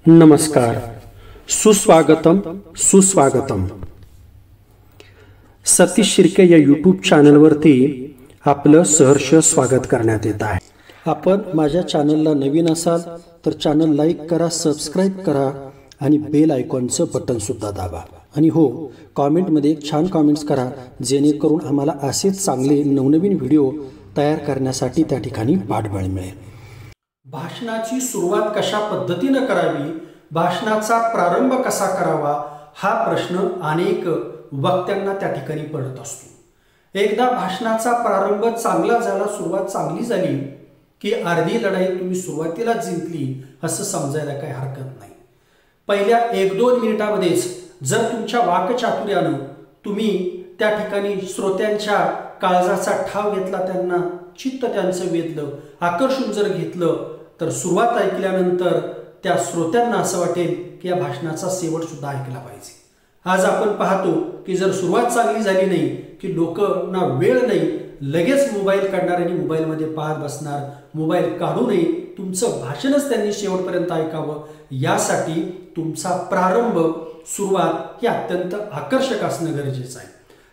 नमस्कार, सुस्वागतम सुस्वागतम. सतीश शिर्के या यूट्यूब चॅनलवरती आपलं सहर्ष स्वागत करण्यात येत आहे. आपण माझ्या चॅनलला नवीन असाल तर चॅनल लाईक करा, सबस्क्राईब करा आणि बेल आयकॉनचं बटन सुद्धा दाबा. आणि हो, कॉमेंटमध्ये एक छान कॉमेंट्स करा जेणेकरून आम्हाला असेच चांगले नवनवीन व्हिडिओ तयार करण्यासाठी त्या ठिकाणी पाठबळ मिळेल. भाषणाची सुरुवात कशा पद्धतीने करावी, भाषणाचा प्रारंभ कसा करावा, हा प्रश्न अनेक वक्त्यांना त्या ठिकाणी पडत असतो. एकदा भाषणाचा प्रारंभ चांगला झाला, सुरुवात चांगली झाली की अर्धी लढाई तुम्ही सुरुवातीला जिंकली असं समजायला काही हरकत नाही. पहिल्या 1-2 मिनिटामध्येच जर तुमच्या वाकचातुर्यानं तुम्ही त्या ठिकाणी श्रोत्यांच्या काळजाचा ठाव घेतला, त्यांना चित्त त्यांचं वेधलं, आकर्षून जर घेतलं, तर सुरुवात ऐकल्यानंतर त्या श्रोत्यांना असं वाटेल की या भाषणाचा शेवट सुद्धा ऐकला पाहिजे. आज आपण पाहतो की जर सुरुवात चांगली झाली नाही की लोकांना वेळ नाही, लगेच मोबाईल काढणार आणि मोबाईलमध्ये पाहत बसणार. मोबाईल काढू नये, तुमचं भाषणच त्यांनी शेवटपर्यंत ऐकावं. यासाठी तुमचा प्रारंभ, सुरुवात ही अत्यंत आकर्षक असणं गरजेचं आहे.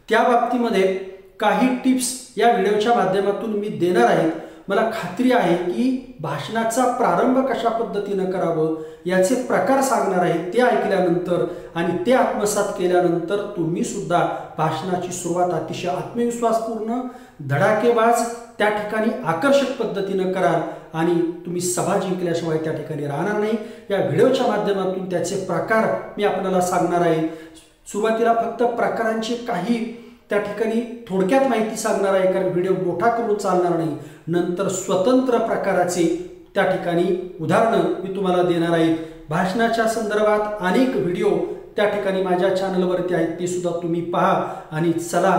त्या बाबतीमध्ये काही टिप्स या व्हिडिओच्या माध्यमातून मी देणार आहे. मला खात्री आहे की भाषणाचा प्रारंभ कशा पद्धतीने करावं याचे प्रकार सांगणार आहे. ते ऐकल्यानंतर आणि ते आत्मसात केल्यानंतर तुम्ही सुद्धा भाषणाची सुरुवात अतिशय आत्मविश्वासपूर्ण, धडाकेबाज, त्या ठिकाणी आकर्षक पद्धतीने कराल आणि तुम्ही सभा जिंकल्याशिवाय त्या ठिकाणी राहणार नाही. या व्हिडिओच्या माध्यमातून त्याचे प्रकार मी आपल्याला सांगणार आहे. सुरुवातीला फक्त प्रकारांची काही त्या ठिकाणी थोडक्यात माहिती सांगणार आहे, कारण व्हिडिओ मोठा करून चालणार नाही. नंतर स्वतंत्र प्रकाराचे त्या ठिकाणी उदाहरणं मी तुम्हाला देणार आहे. भाषणाच्या संदर्भात अनेक व्हिडिओ त्या ठिकाणी माझ्या चॅनलवरती आहेत, ते सुद्धा तुम्ही पहा आणि चला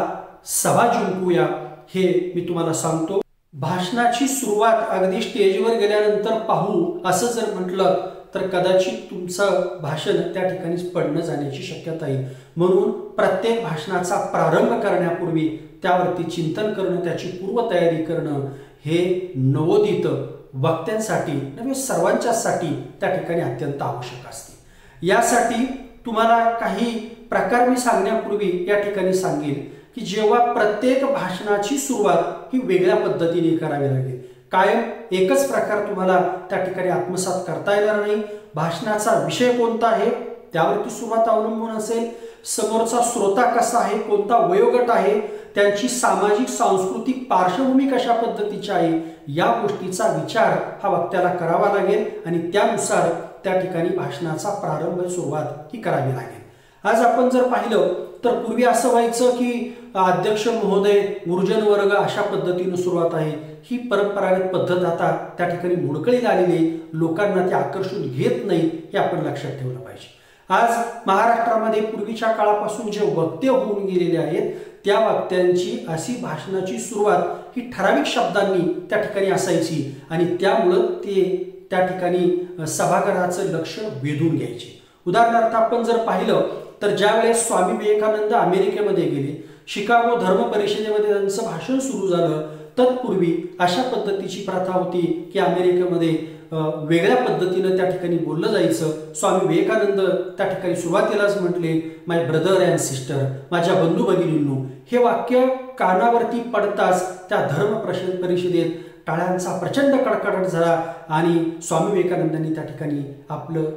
सभा जिंकूया हे मी तुम्हाला सांगतो. भाषणाची सुरुवात अगदी स्टेजवर गेल्यानंतर पाहू असं जर म्हटलं तर कदाचित तुमचं भाषण त्या ठिकाणीच पडणं जाण्याची शक्यता आहे. म्हणून प्रत्येक भाषणाचा प्रारंभ करण्यापूर्वी त्यावरती चिंतन करणं, त्याची पूर्वतयारी करणं हे नवोदित वक्त्यांसाठी नव्हे सर्वांच्यासाठी त्या ठिकाणी अत्यंत आवश्यक असते. यासाठी तुम्हाला काही प्रकार मी सांगण्यापूर्वी या ठिकाणी सांगेन की जेव्हा प्रत्येक भाषणाची सुरुवात ही वेगळ्या पद्धतीने करावी लागेल. कायम एकच प्रकार तुम्हाला त्या ठिकाणी आत्मसात करता येणार नाही. भाषणाचा विषय कोणता आहे त्यावरती सुरुवात अवलंबून असेल. समोरचा श्रोता कसा आहे, कोणता वयोगट आहे, त्यांची सामाजिक सांस्कृतिक पार्श्वभूमी कशा पद्धतीची आहे, या गोष्टीचा विचार हा वक्त्याला करावा लागेल आणि त्यानुसार त्या ठिकाणी भाषणाचा प्रारंभ, सुरुवात ही करावी लागेल. आज आपण जर पाहिलं तर पूर्वी असं व्हायचं की अध्यक्ष महोदय, गुरुजन वर्ग अशा पद्धतीने सुरुवात आहे. ही परंपरागत पद्धत आता त्या ठिकाणी मोडकळीला आलेली, लोकांना ते आकर्षून घेत नाही, हे आपण लक्षात ठेवलं पाहिजे. आज महाराष्ट्रामध्ये पूर्वीच्या काळापासून जे वक्ते होऊन गेलेले आहेत त्या वक्त्यांची अशी भाषणाची सुरुवात ही ठराविक शब्दांनी त्या ठिकाणी असायची आणि त्यामुळं ते त्या ठिकाणी सभागृहाचं लक्ष वेधून घ्यायचे. उदाहरणार्थ आपण जर पाहिलं तर ज्यावेळेस स्वामी विवेकानंद अमेरिकेमध्ये गेले, शिकागो धर्म परिषदेमध्ये त्यांचं भाषण सुरू झालं, तत्पूर्वी अशा पद्धतीची प्रथा होती की अमेरिकेमध्ये वेगळ्या पद्धतीने त्या ठिकाणी बोललं जायचं. स्वामी विवेकानंद त्या ठिकाणी सुरुवातीलाच म्हटले, माय ब्रदर अँड सिस्टर, माझ्या बंधू भगिनींनो. हे वाक्य कानावरती पडताच त्या धर्म परिषदेत टाळ्यांचा प्रचंड कडकडाट झाला आणि स्वामी विवेकानंदांनी त्या ठिकाणी आपलं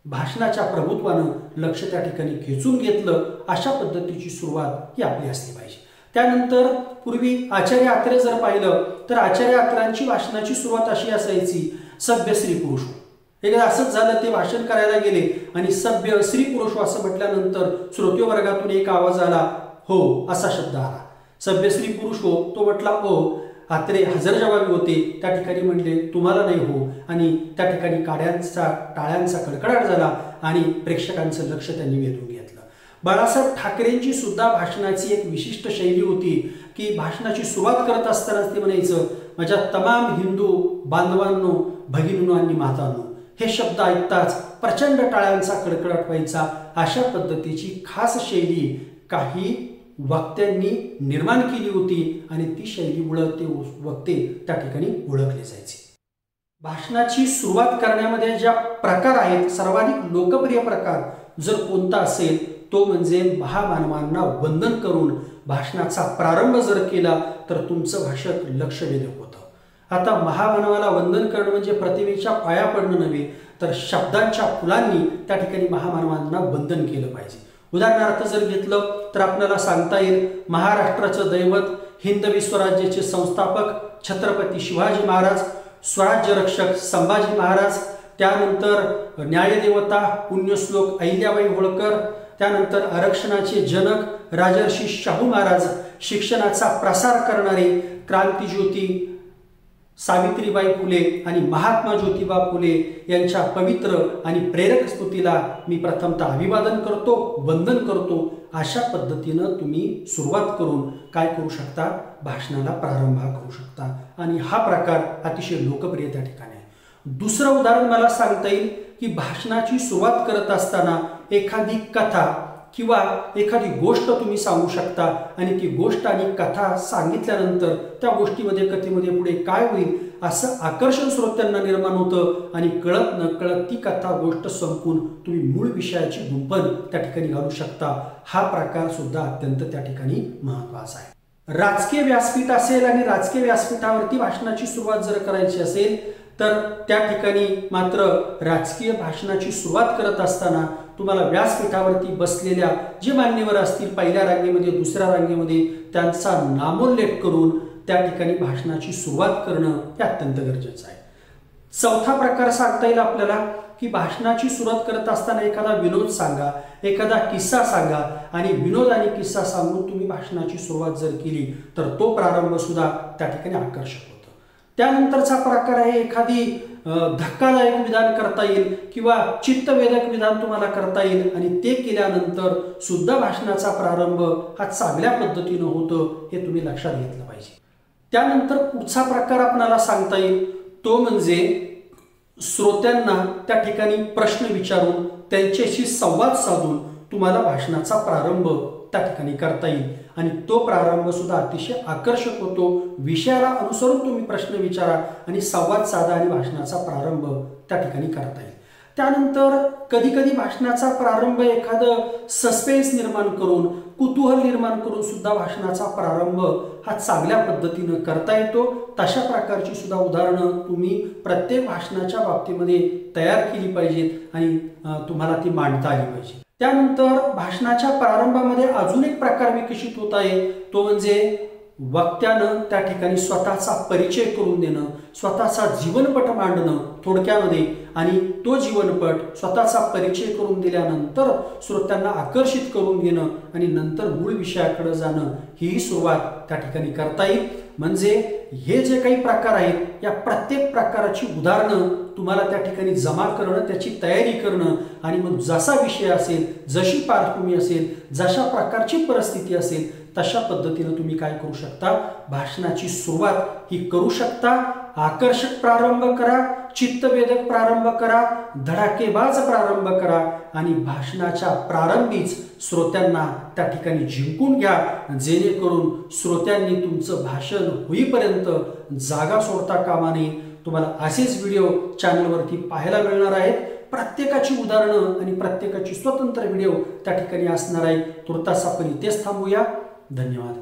भाषणाच्या प्रभुत्वानं लक्ष त्या ठिकाणी खेचून घेतलं. अशा पद्धतीची सुरुवात ही आपली असली पाहिजे. त्यानंतर पूर्वी आचार्य अत्रे जर पाहिलं तर आचार्य अत्र्यांची भाषणाची सुरुवात अशी असायची, सभ्य स्त्री पुरुष. एकदा असंच झालं, ते भाषण करायला गेले आणि सभ्य स्त्री पुरुष असं म्हटल्यानंतर श्रोते वर्गातून एक आवाज आला, हो असा शब्द आला. सभ्य स्त्री पुरुष हो, तो म्हटला हो. अत्रे हजर जबाबी होते, त्या ठिकाणी म्हणले तुम्हाला नाही हो, आणि त्या ठिकाणी टाळ्यांचा कडकडाट झाला आणि प्रेक्षकांचं लक्ष त्यांनी वेधून घेतलं. बाळासाहेब ठाकरेंची सुद्धा भाषणाची एक विशिष्ट शैली होती की भाषणाची सुरुवात करत असताना ते म्हणायचं, माझ्या तमाम हिंदू बांधवांनो, भगिनींनो आणि मातांनो. हे शब्द ऐकताच प्रचंड टाळ्यांचा कडकडाट व्हायचा. अशा पद्धतीची खास शैली काही वक्त्यांनी निर्माण केली होती आणि ती शैलीमुळे ते वक्ते त्या ठिकाणी ओळखले जायचे. भाषणाची सुरुवात करण्यामध्ये ज्या प्रकार आहेत, सर्वाधिक लोकप्रिय प्रकार जर कोणता असेल तो म्हणजे महामानवांना वंदन करून भाषणाचा प्रारंभ जर केला तर तुमचं भाषण लक्षवेधक होतं. आता महामानवाला वंदन करणं म्हणजे प्रतिमेच्या पाया पडणं नव्हे, तर शब्दांच्या फुलांनी त्या ठिकाणी महामानवांना वंदन केलं पाहिजे. उदाहरणार्थ जर घेतलं तर आपल्याला सांगता येईल महाराष्ट्राचं दैवत, हिंद विश्वराज्याचे संस्थापक छत्रपती शिवाजी महाराज, स्वराज्य रक्षक संभाजी महाराज, त्यानंतर न्यायदेवता पुण्यश्लोक अहिल्याबाई होळकर, त्यानंतर आरक्षणाचे जनक राजर्षी शाहू महाराज, शिक्षणाचा प्रसार करणारे क्रांतिज्योती सावित्रीबाई फुले आणि महात्मा ज्योतिबा फुले यांच्या पवित्र आणि प्रेरक स्तुतीला मी प्रथमतः अभिवादन करतो, वंदन करतो. अशा पद्धतीनं तुम्ही सुरुवात करून काय करू शकता, भाषणाला प्रारंभ करू शकता आणि हा प्रकार अतिशय लोकप्रिय त्या ठिकाणी आहे. दुसरं उदाहरण मला सांगता येईल की भाषणाची सुरुवात करत असताना एखादी कथा किंवा एखादी गोष्ट तुम्ही सांगू शकता आणि ती गोष्ट आणि कथा सांगितल्यानंतर त्या गोष्टीमध्ये, कथेमध्ये पुढे काय होईल असं आकर्षण श्रोत्यांना निर्माण होतं आणि कळत नकळत ती कथा गोष्ट संपून तुम्ही मूळ विषयाची गुंफण त्या ठिकाणी घालू शकता. हा प्रकार सुद्धा अत्यंत त्या ठिकाणी महत्त्वाचा आहे. राजकीय व्यासपीठ असेल आणि राजकीय व्यासपीठावरती भाषणाची सुरुवात जर करायची असेल तर त्या ठिकाणी मात्र राजकीय भाषणाची सुरुवात करत असताना तुम्हाला व्यासपीठावरती बसलेल्या जे मान्यवर असतील, पहिल्या रांगेमध्ये, दुसऱ्या रांगेमध्ये, त्यांचा नामोल्लेख करून त्या ठिकाणी भाषणाची सुरुवात करणं हे अत्यंत गरजेचं आहे. चौथा प्रकार सांगता येईल आपल्याला की भाषणाची सुरुवात करत असताना एखादा विनोद सांगा, एखादा किस्सा सांगा आणि विनोद आणि किस्सा सांगून तुम्ही भाषणाची सुरुवात जर केली तर तो प्रारंभ सुद्धा त्या ठिकाणी आकर्षक होतो. त्यानंतरचा प्रकार आहे एखादी धक्कादायक विधान करता येईल किंवा चित्तवेधक विधान तुम्हाला करता येईल आणि ते केल्यानंतर सुद्धा भाषणाचा प्रारंभ हा चांगल्या पद्धतीनं होतं, हे तुम्ही लक्षात घेतलं पाहिजे. त्यानंतर पुढचा प्रकार आपल्याला सांगता येईल तो म्हणजे श्रोत्यांना त्या ठिकाणी प्रश्न विचारून त्यांच्याशी संवाद साधून तुम्हाला भाषणाचा प्रारंभ त्या ठिकाणी करता येईल आणि तो प्रारंभ सुद्धा अतिशय आकर्षक होतो. विषयाला अनुसरून तुम्ही प्रश्न विचारा आणि संवाद साधा आणि भाषणाचा प्रारंभ त्या ठिकाणी करता येईल. त्यानंतर कधी कधी भाषणाचा प्रारंभ एखादं सस्पेन्स निर्माण करून, कुतूहल निर्माण करून सुद्धा भाषणाचा प्रारंभ हा चांगल्या पद्धतीनं करता येतो. तशा प्रकारची सुद्धा उदाहरणं तुम्ही प्रत्येक भाषणाच्या बाबतीमध्ये तयार केली पाहिजेत आणि तुम्हाला ती मांडता आली पाहिजे. त्यानंतर भाषणाच्या प्रारंभामध्ये अजून एक प्रकार विकसित होत आहे तो म्हणजे वक्त्यानं त्या ठिकाणी स्वतःचा परिचय करून देणं, स्वतःचा जीवनपट मांडणं थोडक्यामध्ये आणि तो जीवनपट स्वतःचा परिचय करून दिल्यानंतर श्रोत्यांना आकर्षित करून घेणं आणि नंतर मूळ विषयाकडे जाणं, ही सुरुवात त्या ठिकाणी करता येईल. म्हणजे हे जे काही प्रकार आहेत या प्रत्येक प्रकाराची उदाहरणं तुम्हाला त्या ठिकाणी जमा करणं, त्याची तयारी करणं आणि मग जसा विषय असेल, जशी पार्श्वभूमी असेल, जशा प्रकारची परिस्थिती असेल तशा पद्धतीनं तुम्ही काय करू शकता, भाषणाची सुरुवात ही करू शकता. आकर्षक प्रारंभ करा, चित्तवेधक प्रारंभ करा, धडाकेबाज प्रारंभ करा आणि भाषणाच्या प्रारंभीच श्रोत्यांना त्या ठिकाणी जिंकून घ्या, जेणेकरून श्रोत्यांनी तुमचं भाषण होईपर्यंत जागा सोडता कामा नये. तुम्हाला असेच व्हिडिओ चॅनलवरती पाहायला मिळणार आहेत. प्रत्येकाची उदाहरणं आणि प्रत्येकाची स्वतंत्र व्हिडिओ त्या ठिकाणी असणार आहे. तुर्तास आपण इथेच थांबूया. धन्यवाद.